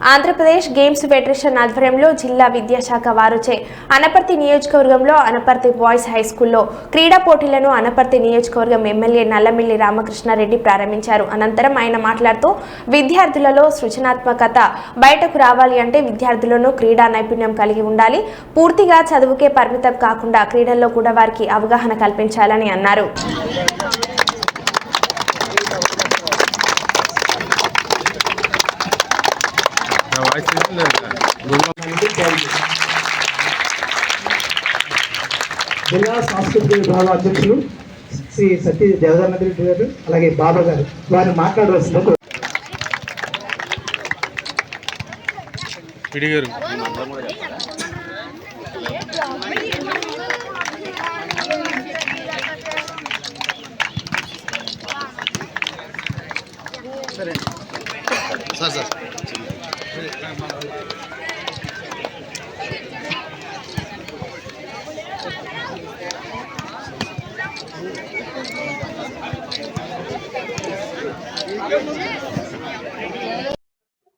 Andhra Pradesh games federation ఆధ్వర్యంలో జిల్లా విద్యాశాఖ వారుచే అనపర్తి నియోజకవర్గంలో అనపర్తి బాయ్స్ హై స్కూల్లో క్రీడా పోటీలను అనపర్తి నియోజకవర్గం ఎమ్మెల్యే నల్లమిల్లి రామకృష్ణారెడ్డి ప్రారంభించారు. అనంతరం ఆయన మాట్లాడుతూ విద్యార్థులలో సృజనాత్మకత బయటకు రావాలి అంటే విద్యార్థులను క్రీడా నైపుణ్యం కలిగి ఉండాలి. పూర్తిగా చదువుకే పరిమితం కాకుండా క్రీడల్లో కూడా వారికి అవగాహన కల్పించాలని అన్నారు. జిల్లా సాంస్కృతిక విభాగ అధ్యక్షులు శ్రీ సతీ దేవదానంద రెడ్డి గారు అలాగే బాబా గారు వారిని మాట్లాడవలసింది.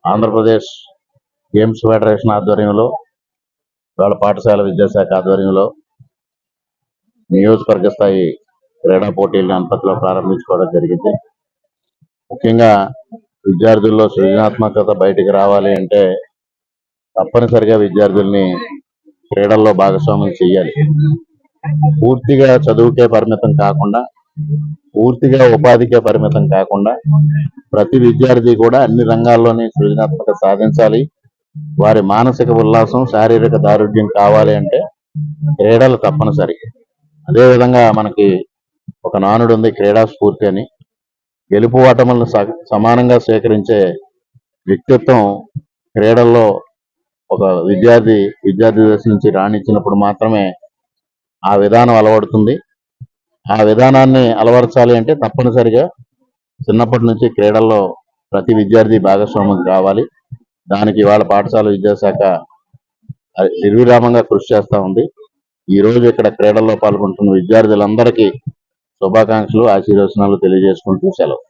ఆంధ్రప్రదేశ్ గేమ్స్ ఫెడరేషన్ ఆధ్వర్యంలో వాళ్ళ పాఠశాల విద్యాశాఖ ఆధ్వర్యంలో నియోజకవర్గ స్థాయి క్రీడా పోటీలను అనపర్తిలో ప్రారంభించుకోవడం జరిగింది. ముఖ్యంగా విద్యార్థుల్లో సృజనాత్మకత బయటికి రావాలి అంటే తప్పనిసరిగా విద్యార్థుల్ని క్రీడల్లో భాగస్వామ్యం చేయాలి. పూర్తిగా చదువుకే పరిమితం కాకుండా, పూర్తిగా ఉపాధికే పరిమితం కాకుండా ప్రతి విద్యార్థి కూడా అన్ని రంగాల్లోని సృజనాత్మకత సాధించాలి. వారి మానసిక ఉల్లాసం, శారీరక దారుఢ్యం కావాలి అంటే క్రీడలు తప్పనిసరి. అదేవిధంగా మనకి ఒక నానుడు ఉంది, క్రీడా స్ఫూర్తి అని. గెలుపు ఓటములను సమానంగా స్వీకరించే వ్యక్తిత్వం క్రీడల్లో ఒక విద్యార్థి దశ నుంచి రాణించినప్పుడు మాత్రమే ఆ విధానం అలవడుతుంది. ఆ విధానాన్ని అలవరచాలి అంటే తప్పనిసరిగా చిన్నప్పటి నుంచి క్రీడల్లో ప్రతి విద్యార్థి భాగస్వామ్యం కావాలి. దానికి వాళ్ళ పాఠశాల విద్యాశాఖ నిర్విరామంగా కృషి చేస్తూ ఉంది. ఈ రోజు ఇక్కడ క్రీడల్లో పాల్గొంటున్న విద్యార్థులందరికీ శుభాకాంక్షలు, ఆశీర్వచనాలు తెలియజేసుకుంటూ సెలవు.